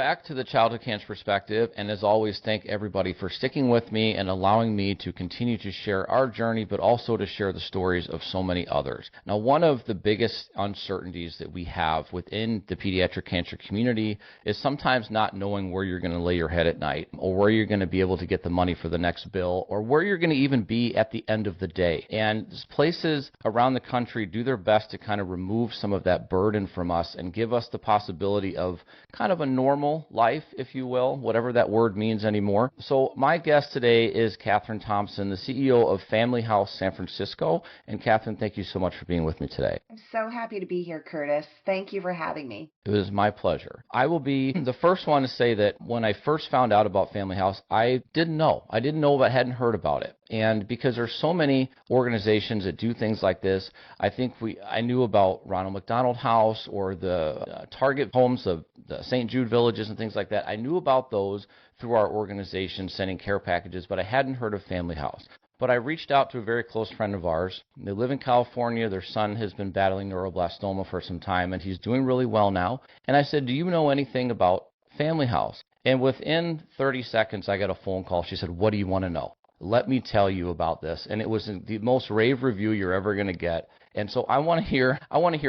back to the childhood cancer perspective, and as always, thank everybody for sticking with me and allowing me to continue to share our journey, but also to share the stories of so many others. Now, one of the biggest uncertainties that we have within the pediatric cancer community is sometimes not knowing where you're going to lay your head at night, or where you're going to be able to get the money for the next bill, or where you're going to even be at the end of the day. And places around the country do their best to kind of remove some of that burden from us and give us the possibility of kind of a normal life, if you will, whatever that word means anymore. So my guest today is Katherine Thompson, the CEO of Family House San Francisco. And Katherine, thank you so much for being with me today. I'm so happy to be here, Curtis. Thank you for having me. It was my pleasure. I will be the first one to say that when I first found out about Family House, I didn't know. I hadn't heard about it. And because there's so many organizations that do things like this, I knew about Ronald McDonald House or the Target Homes of the St. Jude Villages and things like that. I knew about those through our organization sending care packages, but I hadn't heard of Family House. But I reached out to a very close friend of ours. They live in California. Their son has been battling neuroblastoma for some time, and he's doing really well now. And I said, do you know anything about Family House? And within 30 seconds, I got a phone call. She said, what do you want to know? Let me tell you about this. And it was the most rave review you're ever going to get. And so I want to hear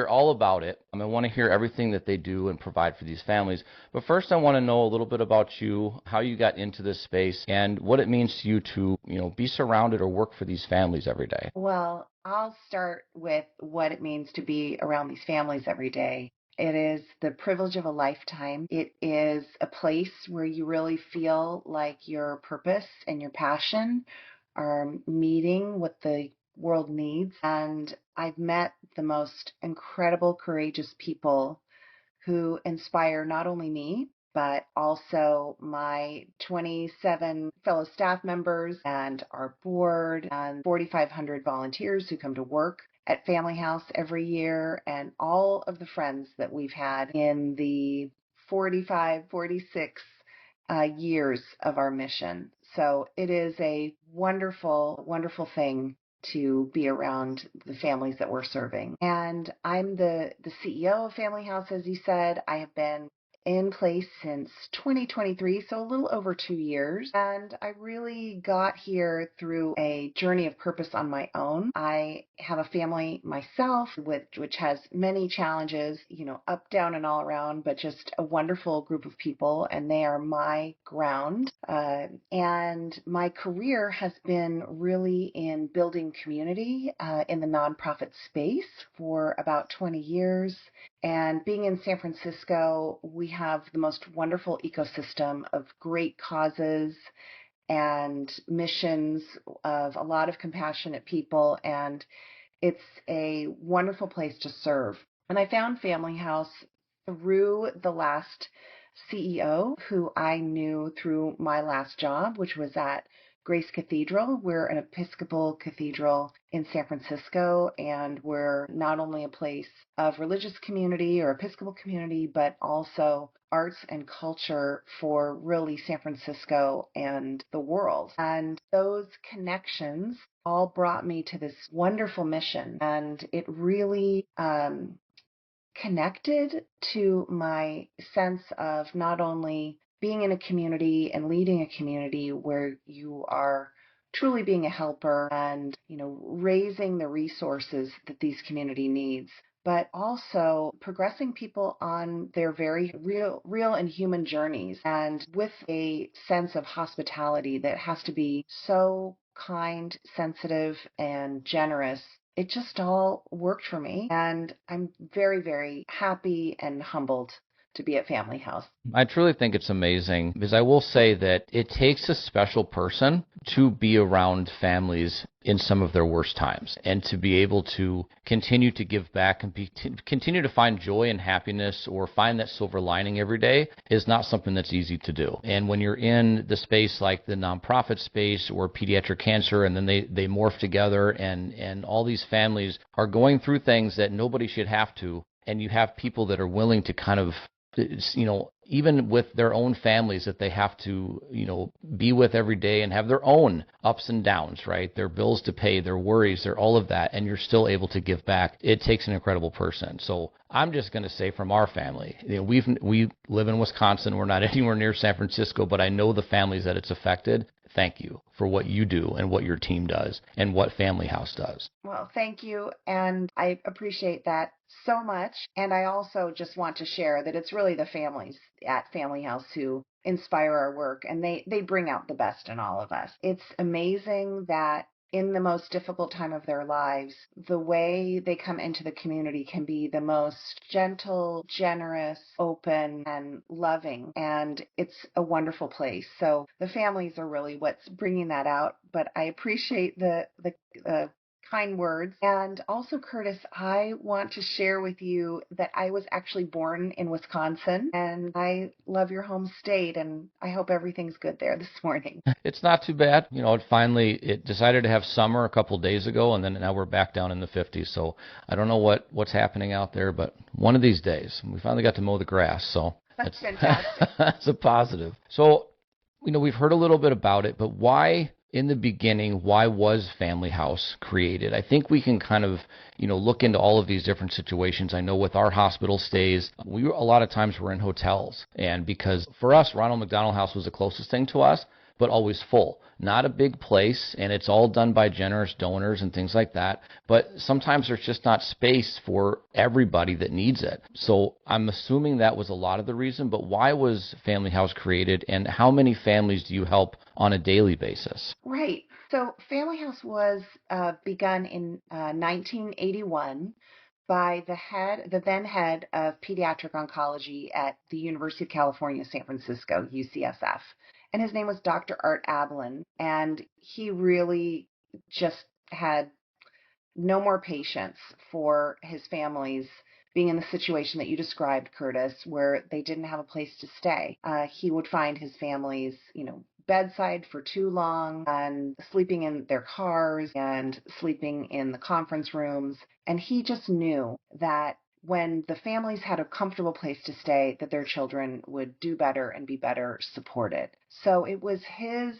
all about it. I want to hear everything that they do and provide for these families. But first, I want to know a little bit about you, how you got into this space, and what it means to you to, be surrounded or work for these families every day. Well, I'll start with what it means to be around these families every day. It is the privilege of a lifetime. It is a place where you really feel like your purpose and your passion are meeting what the world needs. And I've met the most incredible, courageous people who inspire not only me, but also my 27 fellow staff members and our board and 4,500 volunteers who come to work at Family House every year, and all of the friends that we've had in the 46 years of our mission. So it is a wonderful, wonderful thing to be around the families that we're serving. And I'm the CEO of Family House, as you said. I have been in place since 2023, so a little over 2 years. And I really got here through a journey of purpose on my own. I have a family myself, which has many challenges, up, down, and all around, but just a wonderful group of people, and they are my ground. And my career has been really in building community in the nonprofit space for about 20 years. And being in San Francisco, we have the most wonderful ecosystem of great causes and missions of a lot of compassionate people, and it's a wonderful place to serve. And I found Family House through the last CEO who I knew through my last job, which was at Grace Cathedral. We're an Episcopal cathedral in San Francisco, and we're not only a place of religious community or Episcopal community, but also arts and culture for really San Francisco and the world. And those connections all brought me to this wonderful mission, and it really connected to my sense of not only being in a community and leading a community where you are truly being a helper and, raising the resources that these community needs, but also progressing people on their very real and human journeys, and with a sense of hospitality that has to be so kind, sensitive, and generous. It just all worked for me, and I'm very, very happy and humbled to be at Family House. I truly think it's amazing, because I will say that it takes a special person to be around families in some of their worst times, and to be able to continue to give back and continue to find joy and happiness, or find that silver lining every day, is not something that's easy to do. And when you're in the space like the nonprofit space or pediatric cancer, and then they morph together, and all these families are going through things that nobody should have to, and you have people that are willing to kind of even with their own families that they have to, be with every day and have their own ups and downs, right? Their bills to pay, their worries, their all of that, and you're still able to give back. It takes an incredible person. So I'm just going to say from our family, we live in Wisconsin. We're not anywhere near San Francisco, but I know the families that it's affected. Thank you for what you do and what your team does and what Family House does. Well, thank you. And I appreciate that so much. And I also just want to share that it's really the families at Family House who inspire our work, and they bring out the best in all of us. It's amazing that in the most difficult time of their lives, the way they come into the community can be the most gentle, generous, open, and loving. And it's a wonderful place. So the families are really what's bringing that out. But I appreciate the kind words. And also, Curtis, I want to share with you that I was actually born in Wisconsin, and I love your home state, and I hope everything's good there this morning. It's not too bad. It decided to have summer a couple days ago, and then now we're back down in the 50s. So I don't know what's happening out there, but one of these days, we finally got to mow the grass. So that's fantastic. That's a positive. So, we've heard a little bit about it, but why? In the beginning, why was Family House created? I think we can kind of, look into all of these different situations. I know with our hospital stays, a lot of times we're in hotels. And because for us, Ronald McDonald House was the closest thing to us, but always full. Not a big place, and it's all done by generous donors and things like that. But sometimes there's just not space for everybody that needs it. So I'm assuming that was a lot of the reason, but why was Family House created, and how many families do you help on a daily basis? Right. So Family House was begun in 1981 by the then head of pediatric oncology at the University of California, San Francisco, UCSF. And his name was Dr. Art Ablin. And he really just had no more patience for his families being in the situation that you described, Curtis, where they didn't have a place to stay. He would find his families, bedside for too long and sleeping in their cars and sleeping in the conference rooms. And he just knew that when the families had a comfortable place to stay, that their children would do better and be better supported. So it was his,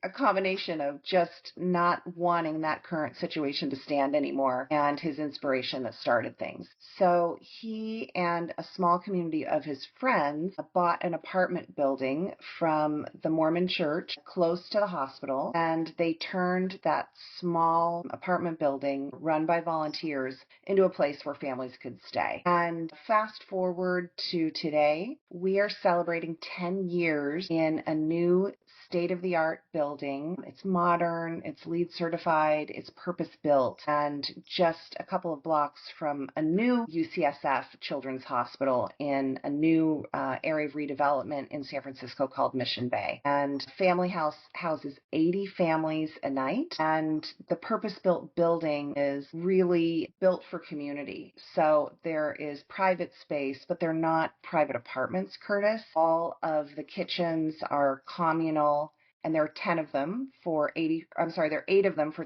a combination of just not wanting that current situation to stand anymore and his inspiration that started things. So he and a small community of his friends bought an apartment building from the Mormon church close to the hospital, and they turned that small apartment building run by volunteers into a place where families could stay. And fast forward to today, we are celebrating 10 years in a new state-of-the-art building. It's modern, it's LEED certified, it's purpose-built, and just a couple of blocks from a new UCSF Children's Hospital in a new area of redevelopment in San Francisco called Mission Bay. And Family House houses 80 families a night, and the purpose-built building is really built for community. So there is private space, but they're not private apartments, Curtis. All of the kitchens are communal, and there are 10 of them for 80, there are 8 of them for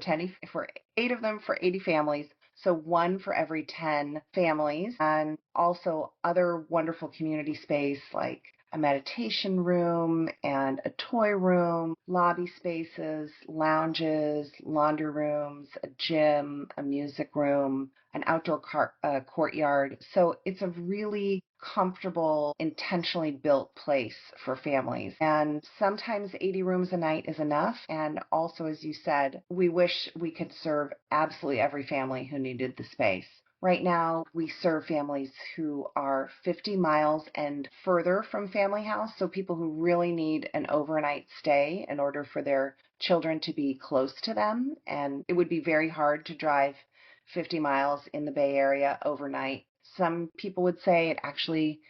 8 of them for 80 families. So one for every 10 families, and also other wonderful community space like a meditation room and a toy room, lobby spaces, lounges, laundry rooms, a gym, a music room, an outdoor courtyard. So it's a really comfortable, intentionally built place for families. And sometimes 80 rooms a night is enough. And also, as you said, we wish we could serve absolutely every family who needed the space. Right now, we serve families who are 50 miles and further from Family House, so people who really need an overnight stay in order for their children to be close to them. And it would be very hard to drive 50 miles in the Bay Area overnight. Some people would say it actually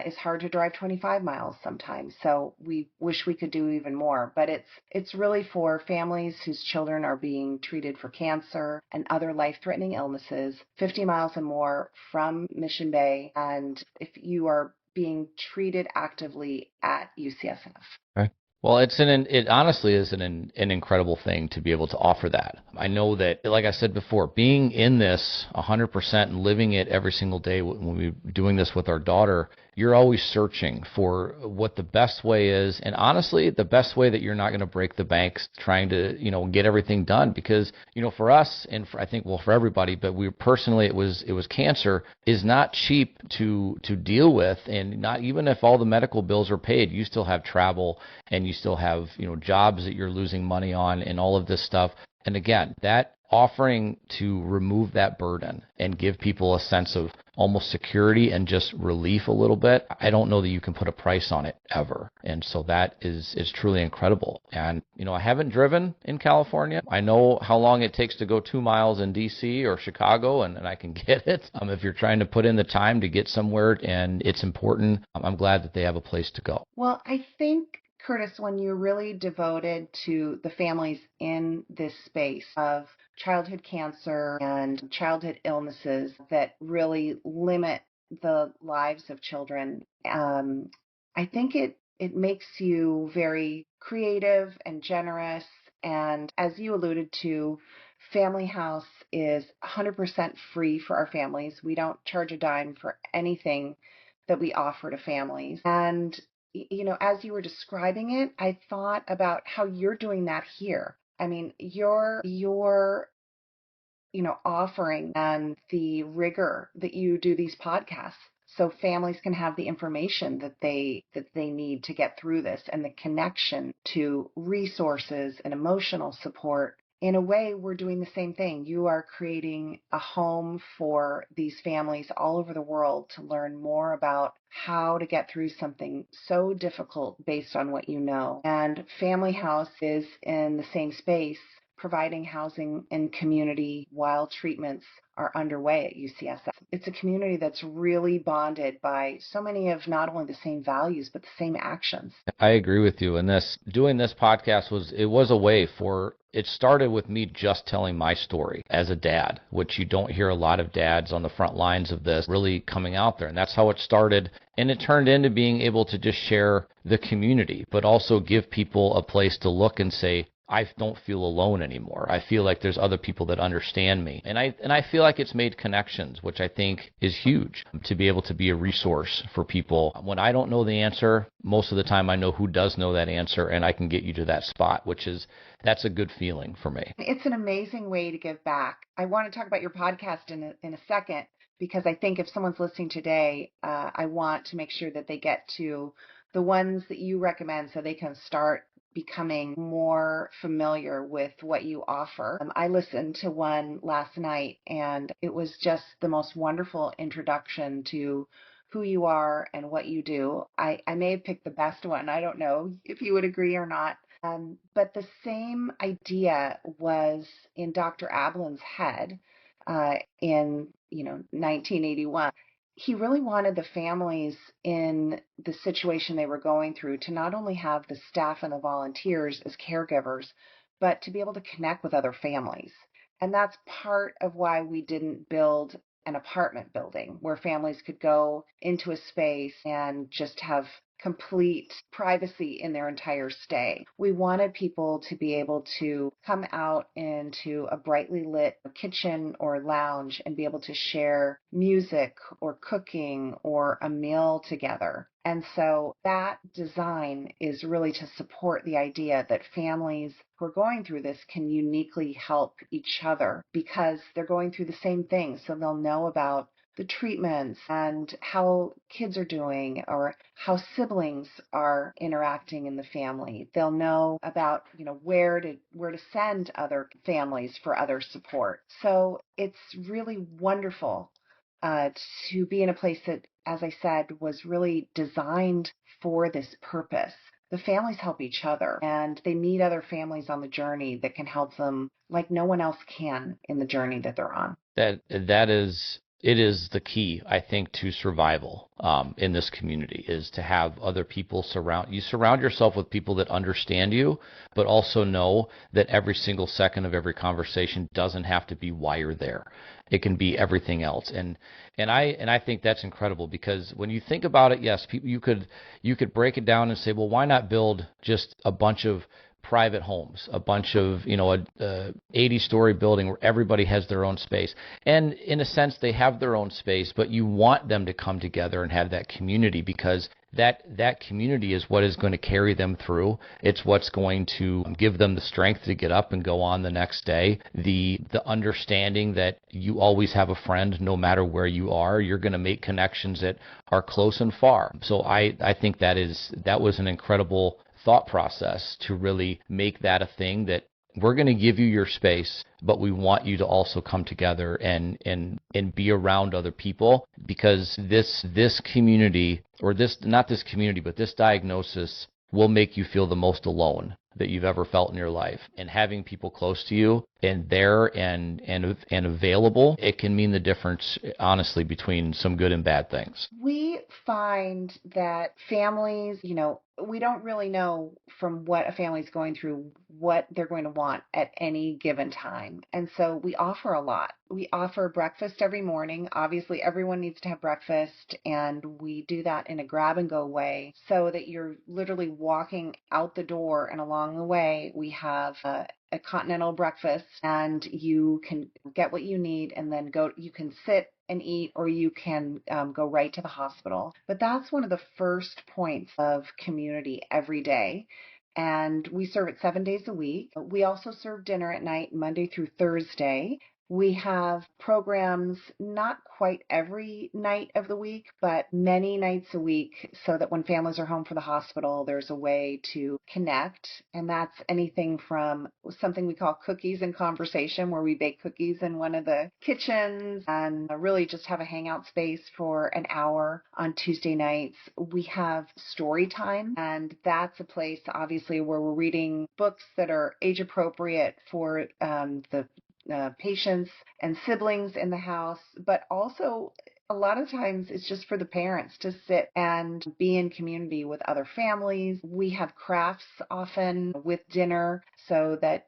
is hard to drive 25 miles sometimes. So we wish we could do even more. But it's really for families whose children are being treated for cancer and other life-threatening illnesses, 50 miles and more from Mission Bay. And if you are being treated actively at UCSF. Right. Well, it honestly is an incredible thing to be able to offer that. I know that, like I said before, being in this 100% and living it every single day when we're doing this with our daughter, you're always searching for what the best way is. And honestly, the best way that you're not going to break the banks trying to, get everything done. Because, for us and I think, well, for everybody, but we personally, it was cancer is not cheap to deal with. And not even if all the medical bills are paid, you still have travel and you still have, jobs that you're losing money on and all of this stuff. And again, that offering to remove that burden and give people a sense of almost security and just relief a little bit, I don't know that you can put a price on it ever. And so that is truly incredible. And, I haven't driven in California. I know how long it takes to go 2 miles in DC or Chicago, and I can get it. If you're trying to put in the time to get somewhere and it's important, I'm glad that they have a place to go. Well, I think, Curtis, when you're really devoted to the families in this space of childhood cancer and childhood illnesses that really limit the lives of children, I think it makes you very creative and generous. And as you alluded to, Family House is 100% free for our families. We don't charge a dime for anything that we offer to families. And as you were describing it, I thought about how you're doing that here. I mean, your offering and the rigor that you do these podcasts so families can have the information that they need to get through this, and the connection to resources and emotional support. In a way, we're doing the same thing. You are creating a home for these families all over the world to learn more about how to get through something so difficult based on what you know. And Family House is in the same space, providing housing and community while treatments are underway at UCSF. It's a community that's really bonded by so many of not only the same values, but the same actions. I agree with you. And doing this podcast was a way for, it started with me just telling my story as a dad, which you don't hear a lot of dads on the front lines of this really coming out there. And that's how it started. And it turned into being able to just share the community, but also give people a place to look and say, I don't feel alone anymore. I feel like there's other people that understand me. And I feel like it's made connections, which I think is huge, to be able to be a resource for people. When I don't know the answer, most of the time I know who does know that answer, and I can get you to that spot, that's a good feeling for me. It's an amazing way to give back. I want to talk about your podcast in a second, because I think if someone's listening today, I want to make sure that they get to the ones that you recommend so they can start becoming more familiar with what you offer. I listened to one last night, and it was just the most wonderful introduction to who you are and what you do. I may have picked the best one. I don't know if you would agree or not. But the same idea was in Dr. Ablin's head in 1981. He really wanted the families in the situation they were going through to not only have the staff and the volunteers as caregivers, but to be able to connect with other families. And that's part of why we didn't build an apartment building where families could go into a space and just have complete privacy in their entire stay. We wanted people to be able to come out into a brightly lit kitchen or lounge and be able to share music or cooking or a meal together. And so that design is really to support the idea that families who are going through this can uniquely help each other because they're going through the same thing. So they'll know about the treatments and how kids are doing or how siblings are interacting in the family. They'll know about, where to send other families for other support. So it's really wonderful to be in a place that, as I said, was really designed for this purpose. The families help each other, and they meet other families on the journey that can help them like no one else can in the journey that they're on. It is the key, I think, to survival in this community, is to have other people surround yourself with people that understand you, but also know that every single second of every conversation doesn't have to be why you're there. It can be everything else. And I think that's incredible, because when you think about it, yes, you could break it down and say, well, why not build just a bunch of private homes, a bunch of, a 80-story building where everybody has their own space. And in a sense, they have their own space, but you want them to come together and have that community, because that community is what is going to carry them through. It's what's going to give them the strength to get up and go on the next day. The understanding that you always have a friend no matter where you are. You're going to make connections that are close and far. So I think that was an incredible thought process to really make that a thing, that we're going to give you your space, but we want you to also come together and be around other people, because this community, or not this community, but this diagnosis will make you feel the most alone that you've ever felt in your life. And having people close to you and there and available, it can mean the difference, honestly, between some good and bad things. We find that families, we don't really know from what a family's going through what they're going to want at any given time. And so we offer a lot. We offer breakfast every morning. Obviously, everyone needs to have breakfast, and we do that in a grab and go way, so that you're literally walking out the door, and along the way we have a continental breakfast, and you can get what you need and then you can sit and eat, or you can go right to the hospital. But that's one of the first points of community every day. And we serve it 7 days a week. We also serve dinner at night, Monday through Thursday. We have programs not quite every night of the week, but many nights a week, so that when families are home from the hospital, there's a way to connect. And that's anything from something we call cookies and conversation, where we bake cookies in one of the kitchens and really just have a hangout space for an hour on Tuesday nights. We have story time, and that's a place, obviously, where we're reading books that are age appropriate for the patients and siblings in the house, but also a lot of times it's just for the parents to sit and be in community with other families. We have crafts often with dinner, so that,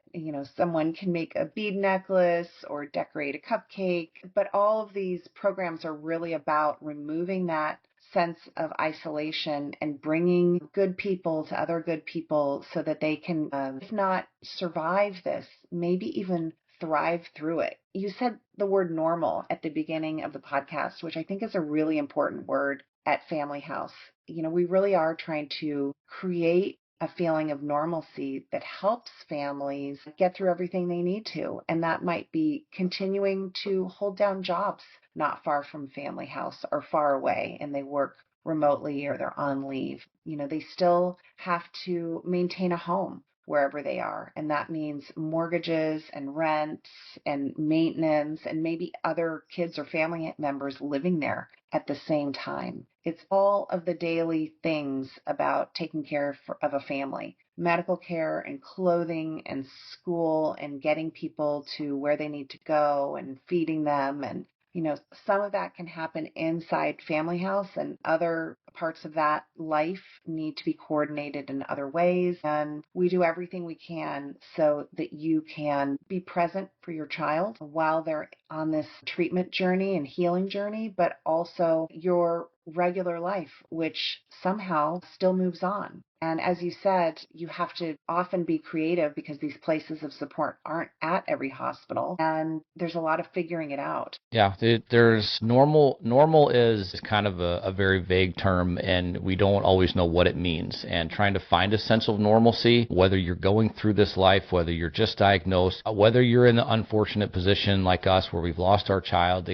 someone can make a bead necklace or decorate a cupcake. But all of these programs are really about removing that sense of isolation and bringing good people to other good people, so that they can, if not survive this, maybe even thrive through it. You said the word normal at the beginning of the podcast, which I think is a really important word at Family House. We really are trying to create a feeling of normalcy that helps families get through everything they need to. And that might be continuing to hold down jobs not far from Family House or far away, and they work remotely or they're on leave. They still have to maintain a home wherever they are. And that means mortgages and rents and maintenance, and maybe other kids or family members living there at the same time. It's all of the daily things about taking care of a family. Medical care and clothing and school and getting people to where they need to go and feeding them. And some of that can happen inside Family House, and other parts of that life need to be coordinated in other ways. And we do everything we can so that you can be present for your child while they're on this treatment journey and healing journey, but also your regular life, which somehow still moves on. And as you said, you have to often be creative, because these places of support aren't at every hospital, and there's a lot of figuring it out. Yeah, there's normal. Normal is kind of a very vague term, and we don't always know what it means. And trying to find a sense of normalcy, whether you're going through this life, whether you're just diagnosed, whether you're in the unfortunate position like us where we've lost our child,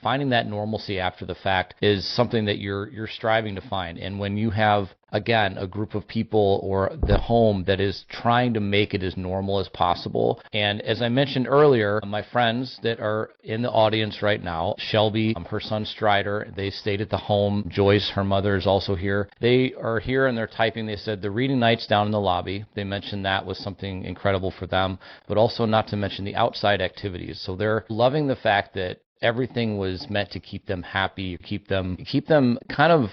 finding that normalcy after the fact is something that you're striving to find. And when you have, again, a group of people or the home that is trying to make it as normal as possible. And as I mentioned earlier, my friends that are in the audience right now, Shelby, her son Strider, they stayed at the home. Joyce, her mother, is also here. They are here and they're typing. They said the reading nights down in the lobby. They mentioned that was something incredible for them, but also not to mention the outside activities. So they're loving the fact that everything was meant to keep them happy, keep them kind of,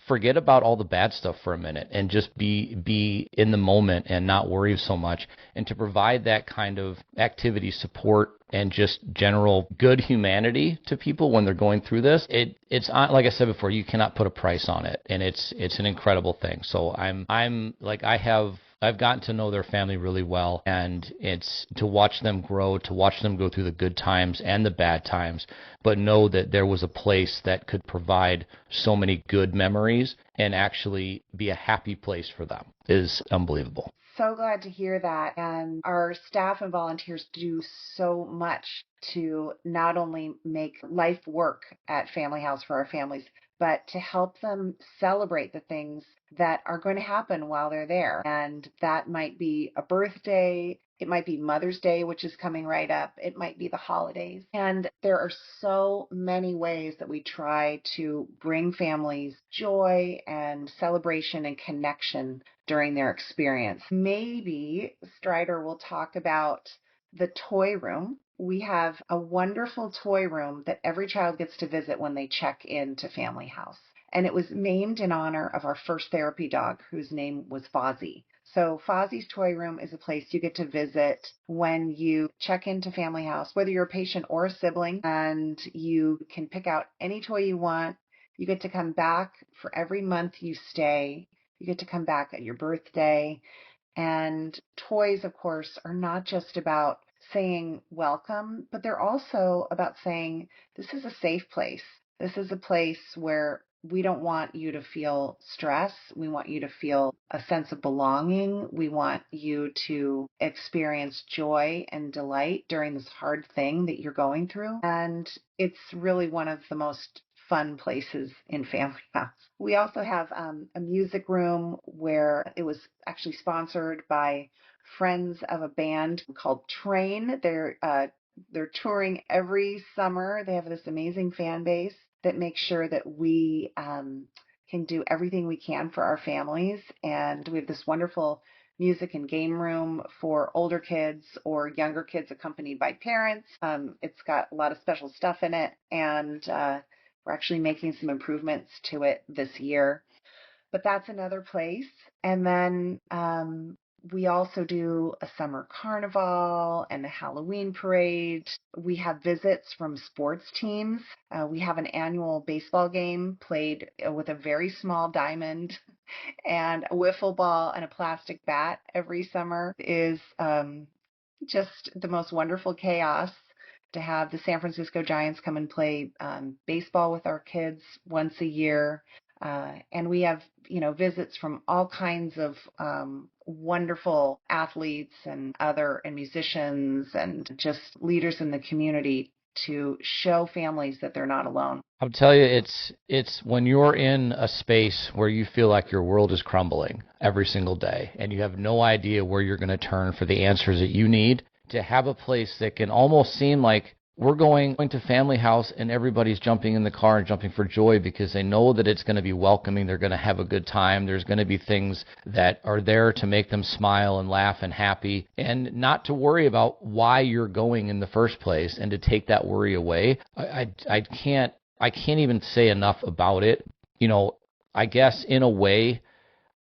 forget about all the bad stuff for a minute and just be in the moment and not worry so much, and to provide that kind of activity, support, and just general good humanity to people when they're going through this. It's like I said before, you cannot put a price on it, and it's an incredible thing. So I have I've gotten to know their family really well, and it's to watch them grow, to watch them go through the good times and the bad times, but know that there was a place that could provide so many good memories and actually be a happy place for them is unbelievable. So glad to hear that. And our staff and volunteers do so much to not only make life work at Family House for our families, but to help them celebrate the things that are going to happen while they're there. And that might be a birthday. It might be Mother's Day, which is coming right up. It might be the holidays. And there are so many ways that we try to bring families joy and celebration and connection during their experience. Maybe Strider will talk about the toy room. We have a wonderful toy room that every child gets to visit when they check into Family House. And it was named in honor of our first therapy dog, whose name was Fozzie. So Fozzie's Toy Room is a place you get to visit when you check into Family House, whether you're a patient or a sibling, and you can pick out any toy you want. You get to come back for every month you stay. You get to come back at your birthday. And toys, of course, are not just about saying welcome, but they're also about saying this is a safe place. This is a place where we don't want you to feel stress. We want you to feel a sense of belonging. We want you to experience joy and delight during this hard thing that you're going through. And it's really one of the most fun places in Family House. We also have a music room where it was actually sponsored by friends of a band called Train. They're touring every summer. They have this amazing fan base that makes sure that we can do everything we can for our families. And we have this wonderful music and game room for older kids or younger kids accompanied by parents. It's got a lot of special stuff in it, and we're actually making some improvements to it this year. But that's another place. And then we also do a summer carnival and a Halloween parade. We have visits from sports teams. We have an annual baseball game played with a very small diamond and a wiffle ball and a plastic bat every summer. It is just the most wonderful chaos to have the San Francisco Giants come and play baseball with our kids once a year. And we have, visits from all kinds of wonderful athletes and musicians and just leaders in the community to show families that they're not alone. I'll tell you, it's when you're in a space where you feel like your world is crumbling every single day and you have no idea where you're going to turn for the answers that you need, to have a place that can almost seem like we're going to Family House and everybody's jumping in the car and jumping for joy because they know that it's going to be welcoming. They're going to have a good time. There's going to be things that are there to make them smile and laugh and happy, and not to worry about why you're going in the first place and to take that worry away. I can't even say enough about it. I guess in a way,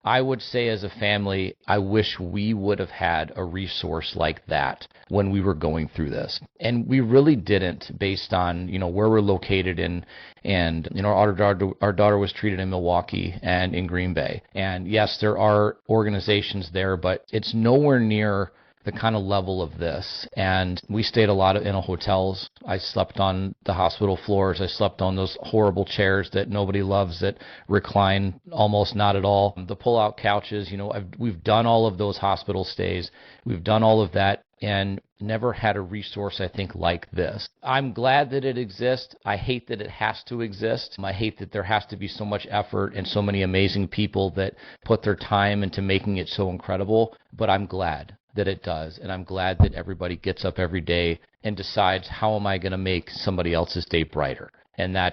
I would say as a family, I wish we would have had a resource like that when we were going through this. And we really didn't, based on, where we're located in. And, our daughter was treated in Milwaukee and in Green Bay. And yes, there are organizations there, but it's nowhere near the kind of level of this. And we stayed a lot in hotels. I slept on the hospital floors. I slept on those horrible chairs that nobody loves that recline almost not at all. The pull-out couches, we've done all of those hospital stays. We've done all of that and never had a resource, I think, like this. I'm glad that it exists. I hate that it has to exist. I hate that there has to be so much effort and so many amazing people that put their time into making it so incredible, but I'm glad that it does, and I'm glad that everybody gets up every day and decides, how am I going to make somebody else's day brighter? And I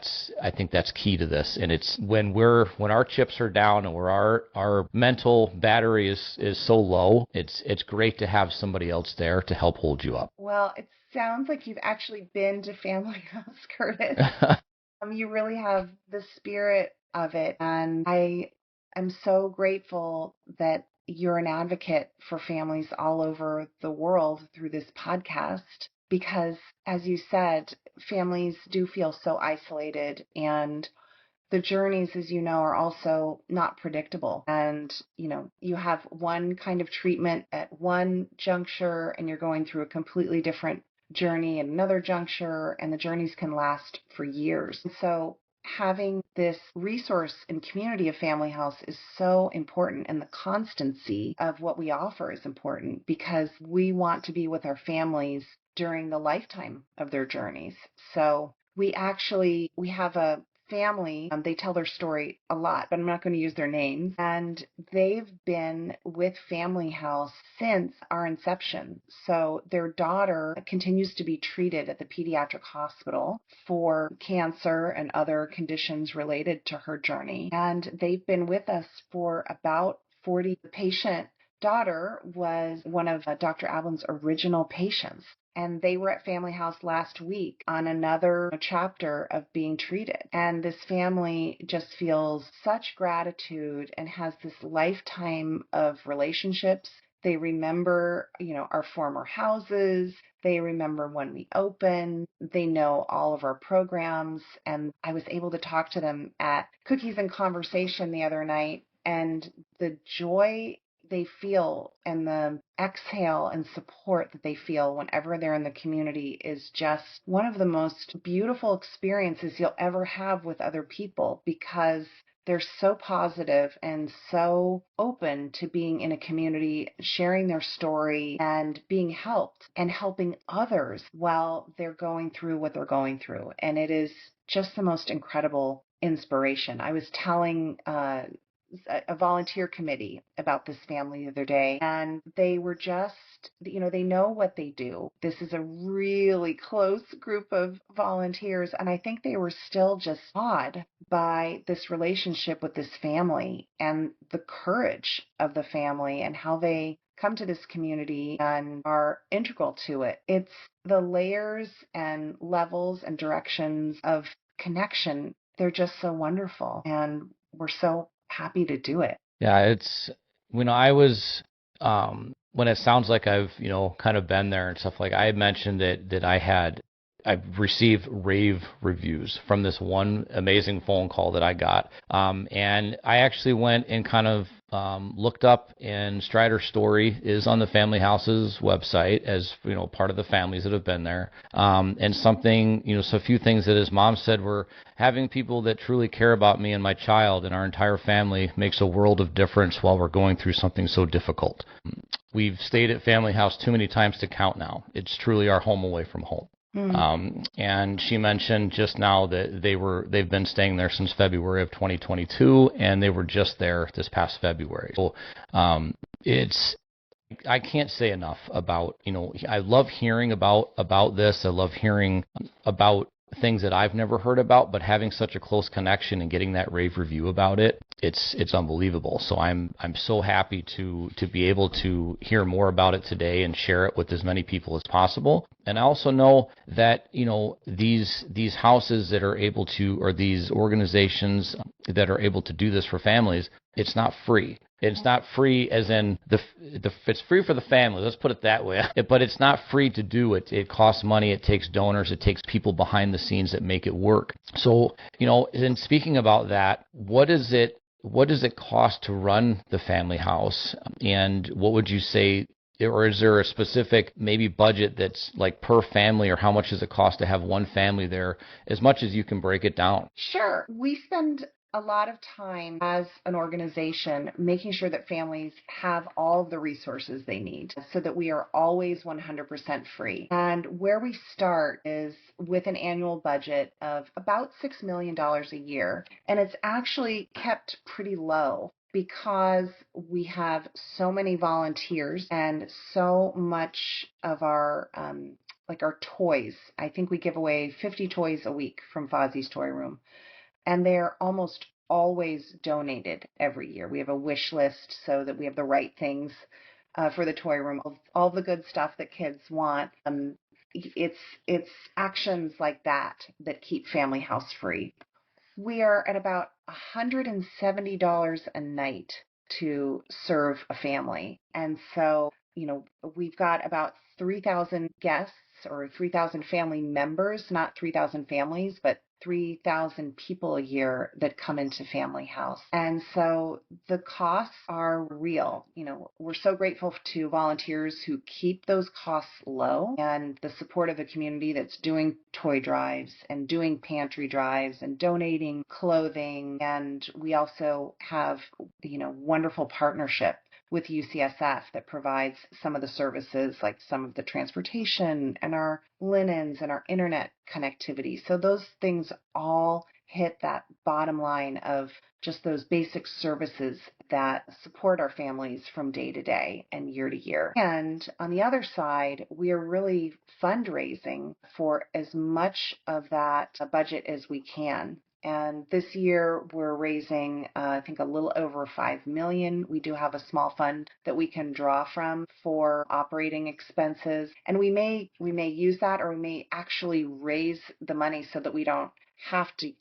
think that's key to this. And it's when our chips are down and where our mental battery is so low, it's great to have somebody else there to help hold you up. Well, it sounds like you've actually been to Family House, Curtis. You really have the spirit of it, and I am so grateful that you're an advocate for families all over the world through this podcast, because, as you said, families do feel so isolated, and The journeys, as you know, are also not predictable. And, you have one kind of treatment at one juncture and you're going through a completely different journey at another juncture, and the journeys can last for years. So having this resource and community of Family House is so important, and the constancy of what we offer is important because we want to be with our families during the lifetime of their journeys. So we have a family. They tell their story a lot, but I'm not going to use their names. And they've been with Family House since our inception. So their daughter continues to be treated at the pediatric hospital for cancer and other conditions related to her journey. And they've been with us for about 40. The patient daughter was one of Dr. Ablin's original patients. And they were at Family House last week on another chapter of being treated. And this family just feels such gratitude and has this lifetime of relationships. They remember, our former houses. They remember when we opened. They know all of our programs. And I was able to talk to them at Cookies and Conversation the other night. And the joy they feel and the exhale and support that they feel whenever they're in the community is just one of the most beautiful experiences you'll ever have with other people, because they're so positive and so open to being in a community, sharing their story and being helped and helping others while they're going through what they're going through. And it is just the most incredible inspiration. I was telling a volunteer committee about this family the other day, and they were just, they know what they do. This is a really close group of volunteers, and I think they were still just awed by this relationship with this family and the courage of the family and how they come to this community and are integral to it. It's the layers and levels and directions of connection. They're just so wonderful, and we're so happy to do it. Yeah, it's I was when it sounds like I've kind of been there and stuff, like I had mentioned that I've received rave reviews from this one amazing phone call that I got, and I actually went and kind of looked up, and Strider's story is on the Family House's website as part of the families that have been there, and something so a few things that his mom said were, having people that truly care about me and my child and our entire family makes a world of difference while we're going through something so difficult. We've stayed at Family House too many times to count now. It's truly our home away from home. And she mentioned just now that they've been staying there since February of 2022, and they were just there this past February. So I can't say enough about, I love hearing about this. I love hearing about things that I've never heard about, but having such a close connection and getting that rave review about it, it's unbelievable. So I'm so happy to be able to hear more about it today and share it with as many people as possible. And I also know that these houses that are able to, or these organizations that are able to do this for families, it's not free. It's not free as in it's free for the family. Let's put it that way. But it's not free to do it. It costs money. It takes donors. It takes people behind the scenes that make it work. So, in speaking about that, what does it cost to run the Family House? And what would you say, or is there a specific maybe budget that's like per family, or how much does it cost to have one family there, as much as you can break it down? Sure. We spend a lot of time as an organization making sure that families have all of the resources they need so that we are always 100% free. And where we start is with an annual budget of about $6 million a year. And it's actually kept pretty low because we have so many volunteers and so much of our our toys. I think we give away 50 toys a week from Fozzie's Toy Room. And they're almost always donated every year. We have a wish list so that we have the right things for the toy room, all the good stuff that kids want. It's actions like that that keep Family House free. We are at about $170 a night to serve a family. And so, we've got about 3,000 guests or 3,000 family members, not 3,000 families, but 3,000 people a year that come into Family House. And so the costs are real. We're so grateful to volunteers who keep those costs low, and the support of a community that's doing toy drives and doing pantry drives and donating clothing. And we also have, wonderful partnership with UCSF that provides some of the services, like some of the transportation and our linens and our internet connectivity. So those things all hit that bottom line of just those basic services that support our families from day to day and year to year. And on the other side, we are really fundraising for as much of that budget as we can. And this year we're raising, I think, a little over $5 million. We do have a small fund that we can draw from for operating expenses, and we may use that, or we may actually raise the money so that we don't have to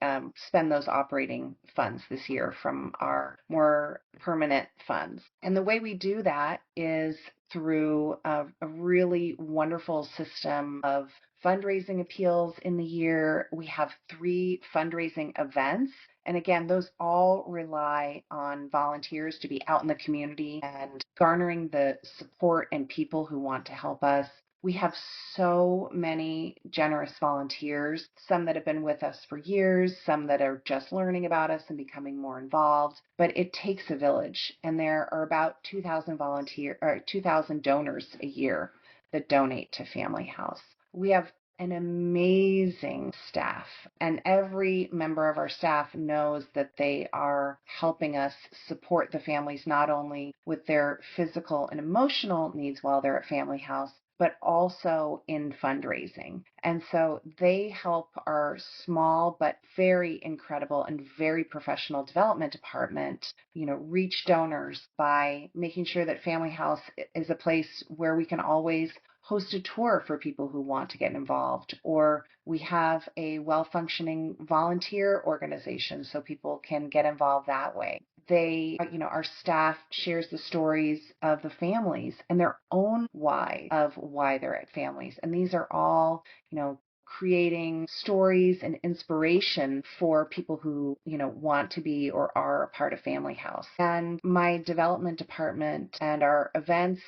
spend those operating funds this year from our more permanent funds. And the way we do that is through a really wonderful system of fundraising appeals in the year. We have 3 fundraising events. And again, those all rely on volunteers to be out in the community and garnering the support and people who want to help us. We have so many generous volunteers, some that have been with us for years, some that are just learning about us and becoming more involved. But it takes a village, and there are about 2,000 donors a year that donate to Family House. We have an amazing staff, and every member of our staff knows that they are helping us support the families not only with their physical and emotional needs while they're at Family House, but also in fundraising. And so they help our small but very incredible and very professional development department, reach donors by making sure that Family House is a place where we can always host a tour for people who want to get involved, or we have a well-functioning volunteer organization so people can get involved that way. Our staff shares the stories of the families and their own why of why they're at families. And these are all, creating stories and inspiration for people who, want to be or are a part of Family House. And my development department and our events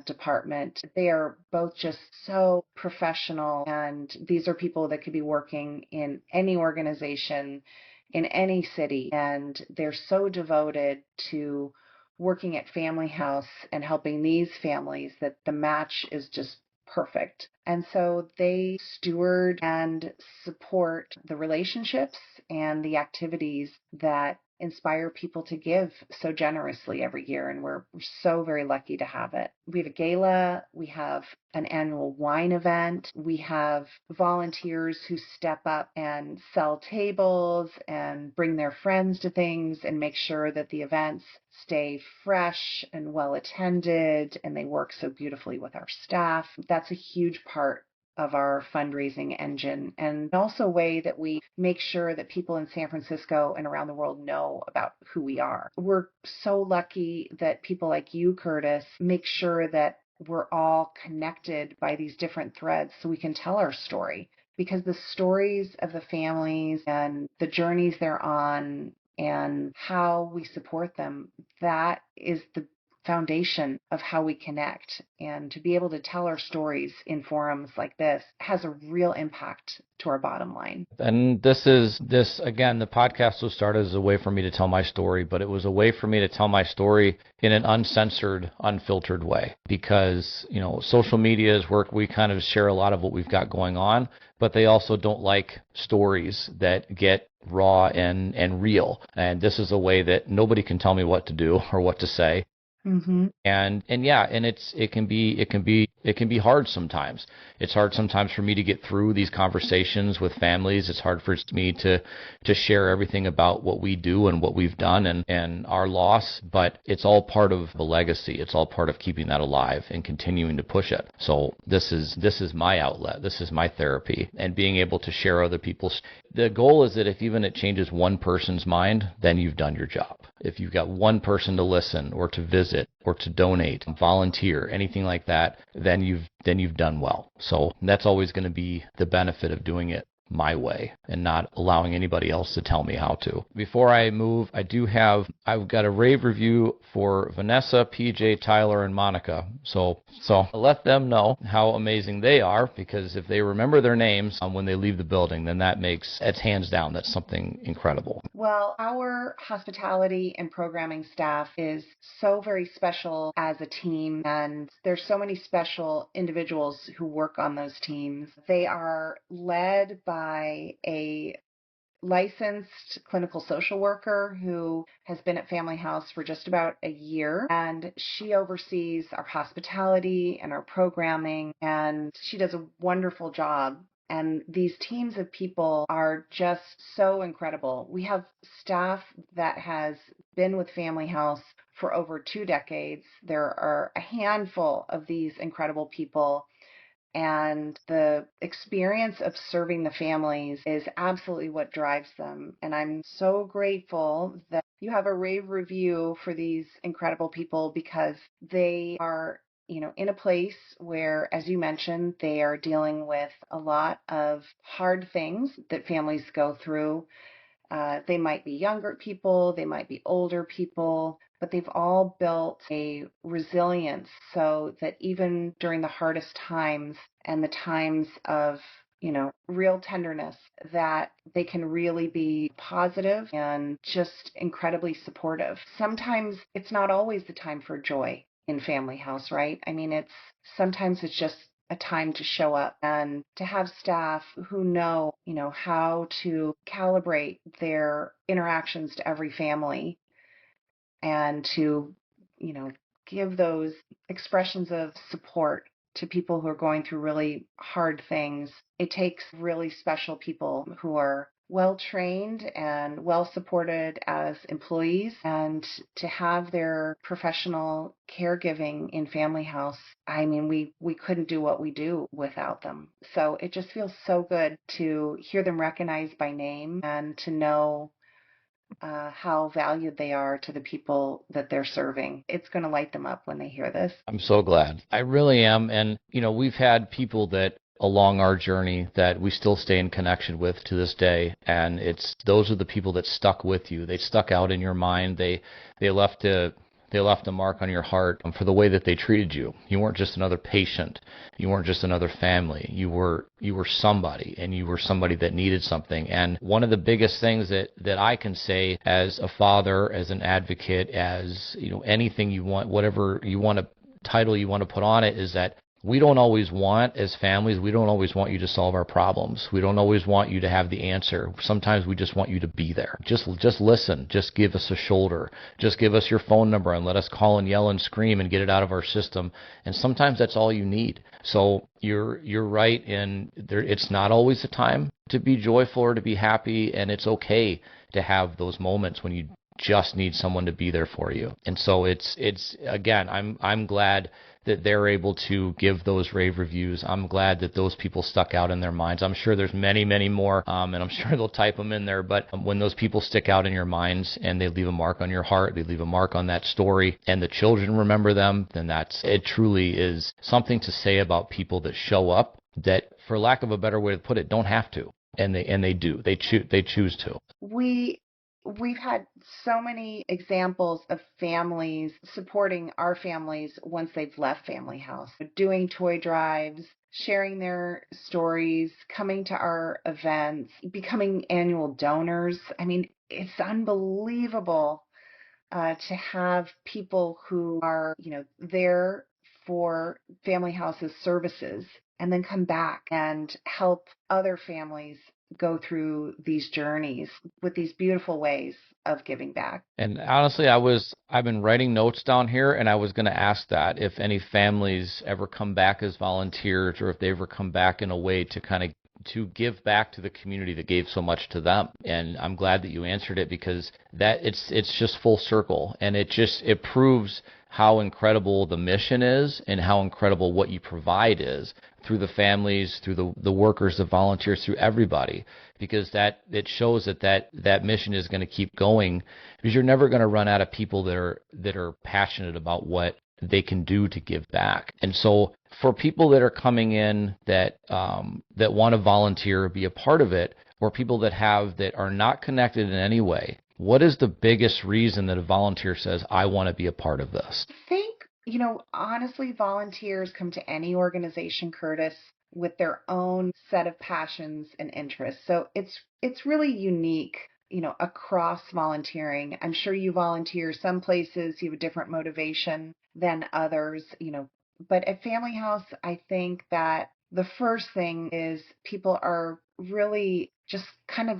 department, they are both just so professional, and these are people that could be working in any organization in any city, and they're so devoted to working at Family House and helping these families that the match is just perfect. And so they steward and support the relationships and the activities that inspire people to give so generously every year, and we're so very lucky to have it. We have a gala, we have an annual wine event, we have volunteers who step up and sell tables and bring their friends to things and make sure that the events stay fresh and well attended, and they work so beautifully with our staff. That's a huge part of our fundraising engine, and also a way that we make sure that people in San Francisco and around the world know about who we are. We're so lucky that people like you, Curtis, make sure that we're all connected by these different threads so we can tell our story, because the stories of the families and the journeys they're on and how we support them, that is the foundation of how we connect. And to be able to tell our stories in forums like this has a real impact to our bottom line. And this again, the podcast was started as a way for me to tell my story, but it was a way for me to tell my story in an uncensored, unfiltered way, because, social media is where we kind of share a lot of what we've got going on, but they also don't like stories that get raw and real. And this is a way that nobody can tell me what to do or what to say. Mm-hmm. And it can be hard sometimes. It's hard sometimes for me to get through these conversations with families. It's hard for me to share everything about what we do and what we've done and our loss, but it's all part of the legacy. It's all part of keeping that alive and continuing to push it. So this is my outlet. This is my therapy, and being able to share other people's. The goal is that if even it changes one person's mind, then you've done your job. If you've got one person to listen or to visit visit or to donate, volunteer, anything like that, then you've done well. So that's always going to be the benefit of doing it my way and not allowing anybody else to tell me how to. Before I move, I've got a rave review for Vanessa, PJ, Tyler, and Monica. So let them know how amazing they are, because if they remember their names when they leave the building, then it's hands down, that's something incredible. Well, our hospitality and programming staff is so very special as a team, and there's so many special individuals who work on those teams. They are led by a licensed clinical social worker who has been at Family House for just about a year, and she oversees our hospitality and our programming, and she does a wonderful job. And these teams of people are just so incredible. We have staff that has been with Family House for over 2 decades. There are a handful of these incredible people, and the experience of serving the families is absolutely what drives them. And I'm so grateful that you have a rave review for these incredible people, because they are, in a place where, as you mentioned, they are dealing with a lot of hard things that families go through. They might be younger people, they might be older people, but they've all built a resilience so that even during the hardest times and the times of, real tenderness, that they can really be positive and just incredibly supportive. Sometimes it's not always the time for joy in Family House, right? I mean, sometimes it's just a time to show up, and to have staff who know, how to calibrate their interactions to every family, and to, give those expressions of support to people who are going through really hard things. It takes really special people who are well trained and well supported as employees, and to have their professional caregiving in Family House. I mean, we couldn't do what we do without them. So it just feels so good to hear them recognized by name, and to know how valued they are to the people that they're serving. It's going to light them up when they hear this. I'm so glad. I really am. And, we've had people that along our journey that we still stay in connection with to this day. And those are the people that stuck with you. They stuck out in your mind. They left a mark on your heart for the way that they treated you. You weren't just another patient. You weren't just another family. You were somebody, and you were somebody that needed something. And one of the biggest things that I can say as a father, as an advocate, as anything you want, whatever you want to title you want to put on it, is that we don't always want, as families, we don't always want you to solve our problems. We don't always want you to have the answer. Sometimes we just want you to be there. Just listen. Just give us a shoulder. Just give us your phone number and let us call and yell and scream and get it out of our system. And sometimes that's all you need. So you're right in there. It's not always the time to be joyful or to be happy, and it's okay to have those moments when you just need someone to be there for you. And so it's again, I'm glad that they're able to give those rave reviews. I'm glad that those people stuck out in their minds. I'm sure there's many, many more, and I'm sure they'll type them in there. But when those people stick out in your minds and they leave a mark on your heart, they leave a mark on that story, and the children remember them, then it truly is something to say about people that show up that, for lack of a better way to put it, don't have to. And they do. They choose to. We've had so many examples of families supporting our families once they've left Family House, doing toy drives, sharing their stories, coming to our events, becoming annual donors. I mean, it's unbelievable to have people who are, there for Family House's services, and then come back and help other families go through these journeys with these beautiful ways of giving back. And honestly, I've been writing notes down here, and I was going to ask that if any families ever come back as volunteers, or if they ever come back in a way to kind of to give back to the community that gave so much to them. And I'm glad that you answered it, because that it's just full circle, and it proves how incredible the mission is and how incredible what you provide is through the families, through the workers, the volunteers, through everybody, because that it shows that mission is going to keep going, because you're never going to run out of people that are passionate about what they can do to give back. And so for people that are coming in that want to volunteer, be a part of it, or people that are not connected in any way, what is the biggest reason that a volunteer says, I want to be a part of this? I think, honestly, volunteers come to any organization, Curtis, with their own set of passions and interests. So it's really unique, across volunteering. I'm sure you volunteer some places, you have a different motivation than others, but at Family House, I think that the first thing is people are really just kind of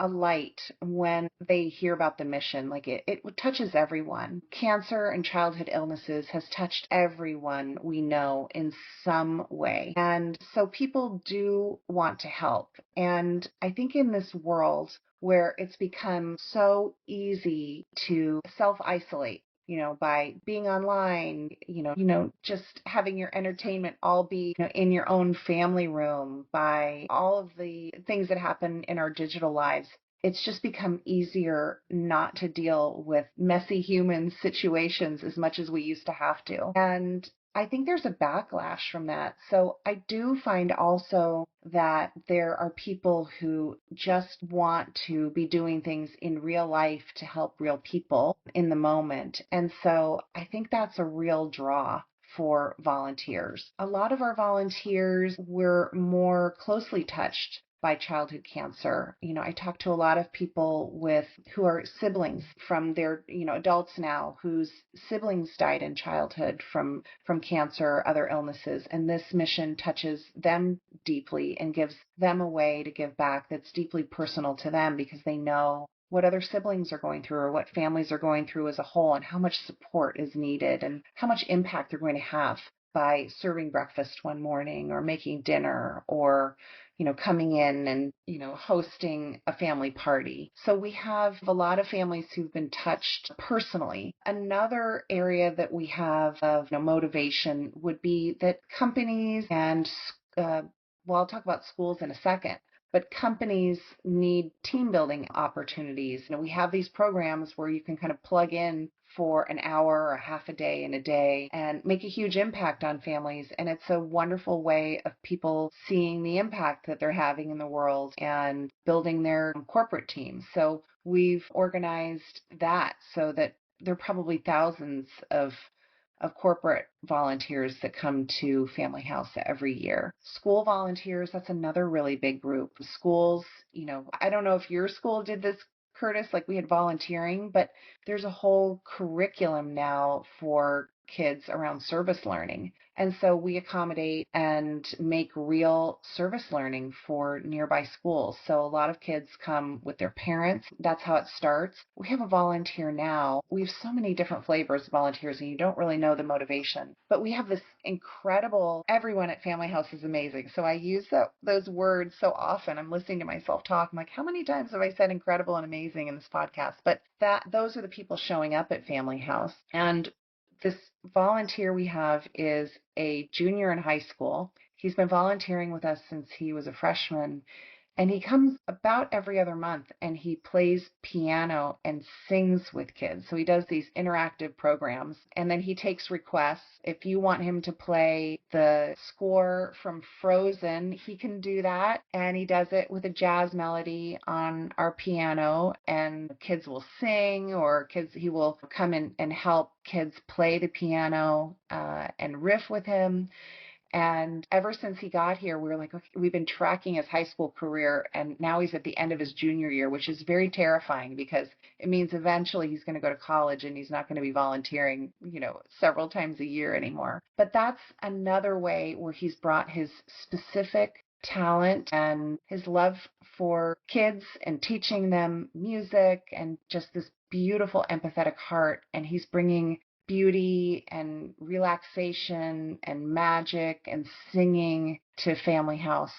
a light when they hear about the mission. Like it touches everyone. Cancer and childhood illnesses has touched everyone we know in some way. And so people do want to help. And I think in this world where it's become so easy to self-isolate, by being online, just having your entertainment all be, in your own family room, by all of the things that happen in our digital lives. It's just become easier not to deal with messy human situations as much as we used to have to. And I think there's a backlash from that. So I do find also that there are people who just want to be doing things in real life to help real people in the moment. And so I think that's a real draw for volunteers. A lot of our volunteers were more closely touched by childhood cancer. I talk to a lot of people who are siblings from their, adults now whose siblings died in childhood from cancer or other illnesses. And this mission touches them deeply and gives them a way to give back that's deeply personal to them, because they know what other siblings are going through or what families are going through as a whole, and how much support is needed and how much impact they're going to have by serving breakfast one morning or making dinner or coming in and, hosting a family party. So we have a lot of families who've been touched personally. Another area that we have of motivation would be that companies and, I'll talk about schools in a second, but companies need team building opportunities. We have these programs where you can kind of plug in for an hour or half a day in a day and make a huge impact on families. And it's a wonderful way of people seeing the impact that they're having in the world and building their corporate teams. So we've organized that so that there are probably thousands of corporate volunteers that come to Family House every year. School volunteers, that's another really big group. Schools, I don't know if your school did this, Curtis, like we had volunteering, but there's a whole curriculum now for kids around service learning. And so we accommodate and make real service learning for nearby schools. So a lot of kids come with their parents. That's how it starts. We have a volunteer now. We have so many different flavors of volunteers, and you don't really know the motivation. But we have this incredible, everyone at Family House is amazing. So I use those words so often. I'm listening to myself talk. I'm like, how many times have I said incredible and amazing in this podcast? But those are the people showing up at Family House. And this volunteer we have is a junior in high school. He's been volunteering with us since he was a freshman. And he comes about every other month and he plays piano and sings with kids. So he does these interactive programs, and then he takes requests. If you want him to play the score from Frozen, he can do that. And he does it with a jazz melody on our piano, and kids will sing, or he will come in and help kids play the piano and riff with him. And ever since he got here, we were like, okay, we've been tracking his high school career, and now he's at the end of his junior year, which is very terrifying because it means eventually he's going to go to college and he's not going to be volunteering, several times a year anymore. But that's another way where he's brought his specific talent and his love for kids and teaching them music and just this beautiful empathetic heart, and he's bringing beauty and relaxation and magic and singing to Family House,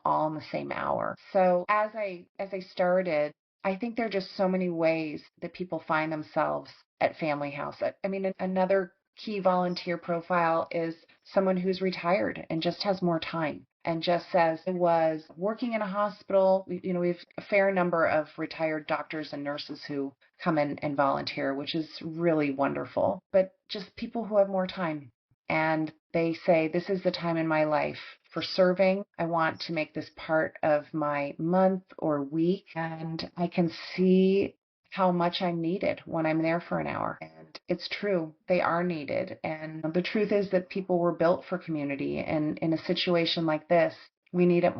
all in the same hour. So as I started, I think there are just so many ways that people find themselves at Family House. I mean, another key volunteer profile is someone who's retired and just has more time and just says, I was working in a hospital. We have a fair number of retired doctors and nurses who come in and volunteer, which is really wonderful. But just people who have more time. And they say, this is the time in my life for serving. I want to make this part of my month or week. And I can see how much I'm needed when I'm there for an hour. And it's true, they are needed. And the truth is that people were built for community. And in a situation like this, we need it,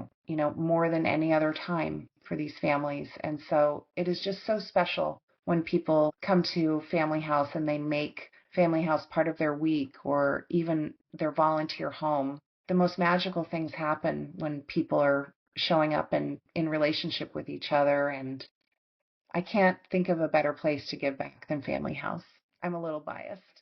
more than any other time for these families. And so it is just so special when people come to Family House and they make Family House part of their week or even their volunteer home. The most magical things happen when people are showing up and in relationship with each other, and I can't think of a better place to give back than Family House. I'm a little biased.